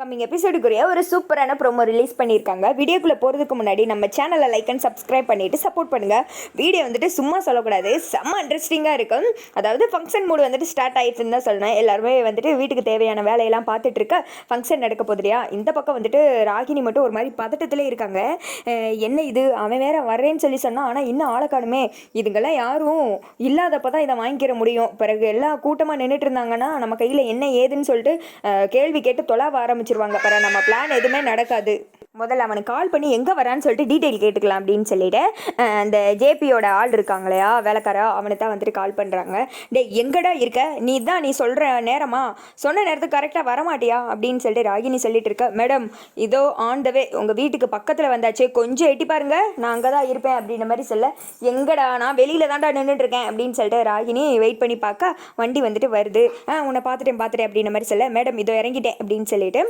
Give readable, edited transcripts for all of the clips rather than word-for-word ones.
Coming எபிசோடுக்குரிய ஒரு சூப்பரான promo release பண்ணியிருக்காங்க. வீடியோக்குள்ளே போகிறதுக்கு முன்னாடி நம்ம சேனலை லைக் அண்ட் சப்ஸ்கிரைப் பண்ணிவிட்டு சப்போர்ட் பண்ணுங்கள். வீடியோ வந்துட்டு சும்மா சொல்லக்கூடாது, செம்ம இன்ட்ரெஸ்டிங்காக இருக்கும். அதாவது ஃபங்க்ஷன் மூடு வந்துட்டு ஸ்டார்ட் ஆகிடுச்சுன்னு தான் சொல்லணும். எல்லாருமே வந்துட்டு வீட்டுக்கு தேவையான வேலையெல்லாம் பார்த்துட்டு இருக்க ஃபங்க்ஷன் நடக்க போதுலையா. இந்த பக்கம் வந்துட்டு ராகினி மட்டும் ஒரு மாதிரி பதட்டத்திலே இருக்காங்க. என்ன இது, அவன் வேற வர்றேன்னு சொல்லி சொன்னான், ஆனால் இன்னும் ஆளை காணுமே, இதுங்கெல்லாம் யாரும் இல்லாதப்போ தான் இதை வாங்கிக்கிற முடியும். பிறகு எல்லாம் கூட்டமாக நின்றுட்டு இருந்தாங்கன்னா நம்ம கையில் என்ன ஏதுன்னு சொல்லிட்டு கேள்வி கேட்டு தொலாவ ஆரம்பிச்சிருவாங்க. பிற நம்ம பிளான் எதுவுமே நடக்காது. முதல்ல அவனுக்கு கால் பண்ணி எங்கே வரான்னு சொல்லிட்டு டீட்டெயில் கேட்டுக்கலாம் அப்படின்னு சொல்லிட்டு அந்த ஜேபியோட ஆள் இருக்காங்களையா வேலைக்காரா, அவனுக்கு தான் வந்துட்டு கால் பண்ணுறாங்க. டே எங்கடா இருக்க, நீ சொல்கிற நேரமா, சொன்ன நேரத்துக்கு கரெக்டாக வரமாட்டியா அப்படின்னு சொல்லிட்டு ராகினி சொல்லிட்டு இருக்க. மேடம் இதோ ஆன் த வே, உங்கள் வீட்டுக்கு பக்கத்தில் வந்தாச்சு, கொஞ்சம் எட்டி பாருங்க, நான் அங்கே தான் இருப்பேன் அப்படின்ற மாதிரி சொல்ல. எங்கடா, நான் வெளியில் தான்டா நின்றுட்டுருக்கேன் அப்படின்னு சொல்லிட்டு ராகினி வெயிட் பண்ணி பார்க்க வண்டி வந்துட்டு வருது. உன்னை பார்த்துட்டேன் அப்படின்ற மாதிரி சொல்ல. மேடம் இதோ இறங்கிட்டேன் அப்படின்னு சொல்லிட்டு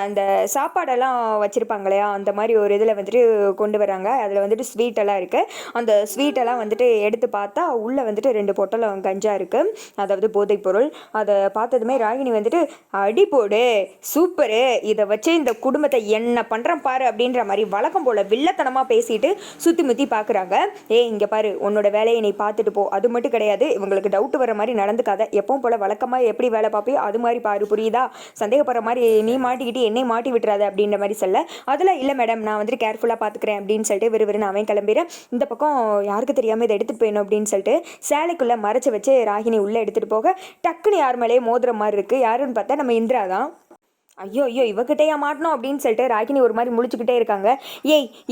அந்த சாப்பாடெல்லாம் வச்சுருப்பாங்க இல்லையா, அந்த மாதிரி ஒரு இதில் வந்துட்டு கொண்டு வராங்க. அதில் வந்துட்டு ஸ்வீட்டெல்லாம் இருக்குது. அந்த ஸ்வீட்டெல்லாம் வந்துட்டு எடுத்து பார்த்தா உள்ளே வந்துட்டு 2 பொட்டலம் கஞ்சா இருக்குது, அதாவது போதைப் பொருள். அதை பார்த்ததுமே ராகினி வந்துட்டு அடி போடு, சூப்பரு, இதை வச்சு இந்த குடும்பத்தை என்ன பண்ணுறேன் பாரு அப்படின்ற மாதிரி வழக்கம் போல் வில்லத்தனமாக பேசிட்டு சுற்றி முற்றி பார்க்குறாங்க. இங்கே பாரு, உன்னோட வேலையை நீ பார்த்துட்டு போ, அது மட்டும் கிடையாது, இவங்களுக்கு டவுட் வர மாதிரி நடந்துக்காத, எப்பவும் போல் வழக்கமாக எப்படி வேலை பார்ப்பியோ அது மாதிரி பாரு, புரியுதா, சந்தேகப்படுற மாதிரி நீ மாட்டிக்கிட்டு என்னை மாட்டி விட்டுறாத அப்படின்ற மாதிரி சொல்ல. அதில் இல்லை மேடம், நான் வந்துட்டு கேர்ஃபுல்லாக பார்த்துக்கிறேன் அப்படின்னு சொல்லிட்டு விறுவிறுன்னு அவன் கிளம்பிடுறேன். இந்த பக்கம் யாருக்கு தெரியாமல் இதை எடுத்துகிட்டு போயணும் அப்படின்னு சொல்லிட்டு சேலைக்குள்ளே மறைச்சி வச்சு ராகினி உள்ளே எடுத்துகிட்டு போக டக்குன்னு யார் மேலேயே மோதுற மாதிரி இருக்குது. யாருன்னு பார்த்தா நம்ம இந்திரா தான். ஐயோ இவகிட்டையா மாட்டணும் அப்படின்னு சொல்லிட்டு ராகினி ஒரு மாதிரி முழிச்சுக்கிட்டே இருக்காங்க.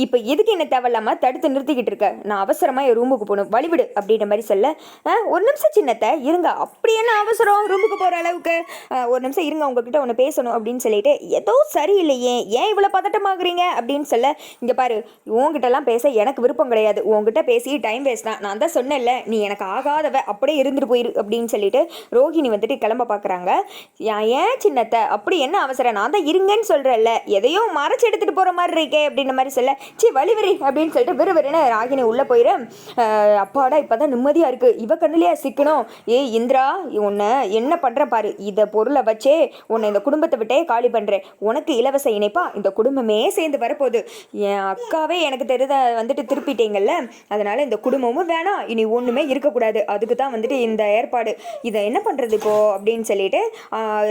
இப்போ எதுக்கு என்ன தேவையில்லாமல் தடுத்து நிறுத்திக்கிட்டு இருக்க, நான் அவசரமாக என் ரூமுக்கு போகணும், வழிவிடு அப்படின்ற மாதிரி சொல்ல. ஒரு நிமிஷம் சின்னத்தை இருங்க, அப்படி என்ன அவசரம் ரூமுக்கு போகிற அளவுக்கு, ஒரு நிமிஷம் இருங்க, உங்ககிட்ட ஒன்று பேசணும் அப்படின்னு சொல்லிட்டு. ஏதோ சரியில்லையே, ஏன் இவ்வளோ பதட்டமாகறீங்க அப்படின்னு சொல்ல. இங்கே பாரு, உங்ககிட்டலாம் பேச எனக்கு விருப்பம் கிடையாது, உங்ககிட்ட பேசி டைம் வேஸ்ட் தான், நான் தான் சொன்னேன்ல, நீ எனக்கு ஆகாதவ, அப்படியே இருந்துட்டு போயிரு அப்படின்னு சொல்லிட்டு ரோஹிணி வந்துட்டு கிளம்ப பார்க்குறாங்க. ஏன் சின்னத்தை அப்படி என்ன அவசரம், நான் தான் இருங்கன்னு சொல்கிறேன்ல, எதையோ மறைச்சி எடுத்துகிட்டு போகிற மாதிரி இருக்கே அப்படின்ற மாதிரி சொல்ல. வழிவரி அப்படின்னு சொல்லிட்டு விறுவிறுன்னு ராகினி உள்ளே போயிரு. அப்பாடா இப்போ தான் நிம்மதியாக இருக்குது, இவ கண்ணிலையா சிக்கணும். இந்திரா, உன்னை என்ன பண்ணுறேன் பாரு, இதை பொருளை வச்சே உன்னை இந்த குடும்பத்தை விட்டே காலி பண்ணுறேன், உனக்கு இலவச இணைப்பா இந்த குடும்பமே சேர்ந்து வரப்போகுது, என் அக்காவே எனக்கு தெரித வந்துட்டு திருப்பிட்டீங்கல்ல, அதனால் இந்த குடும்பமும் வேணாம், இனி ஒன்றுமே இருக்கக்கூடாது, அதுக்கு தான் வந்துட்டு இந்த ஏற்பாடு, இதை என்ன பண்ணுறது இப்போது அப்படின்னு சொல்லிட்டு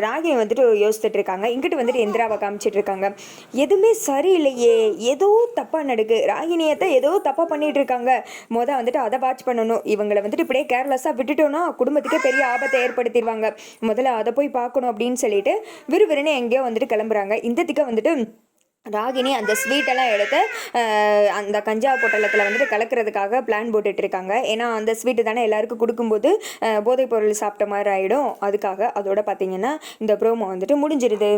ராகினி வந்துட்டு யோசிச்சுட்டு இருக்காங்க. இங்கிட்டு வந்துட்டு இந்திராவை காமிச்சிட்டு இருக்காங்க. எதுவுமே சரியில்லையே, ஏதோ தப்பாக நடக்கு, ராகினியத்தை ஏதோ தப்பாக பண்ணிட்டு இருக்காங்க, வந்துட்டு அதை வாட்ச் பண்ணணும், இவங்களை வந்துட்டு இப்படியே கேர்லெஸ்ஸாக விட்டுட்டோன்னா குடும்பத்துக்கே பெரிய ஆபத்தை ஏற்படுத்திடுவாங்க, முதல்ல அதை போய் பார்க்கணும் அப்படின்னு சொல்லிட்டு விறுவிறுன்னு எங்கேயோ வந்துட்டு கிளம்புறாங்க. இந்த திக்க வந்துட்டு ராகினி அந்த ஸ்வீட்டெல்லாம் எடுத்து அந்த கஞ்சா பொட்டலத்தில் வந்துட்டு கலக்கிறதுக்காக பிளான் போட்டுட்டு இருக்காங்க. ஏன்னா அந்த ஸ்வீட்டு தானே எல்லாருக்கும் கொடுக்கும்போது போதைப் பொருள் சாப்பிட்ட மாதிரி ஆகிடும், அதுக்காக. அதோட பார்த்தீங்கன்னா இந்த ப்ரோமோ வந்துட்டு முடிஞ்சிருது.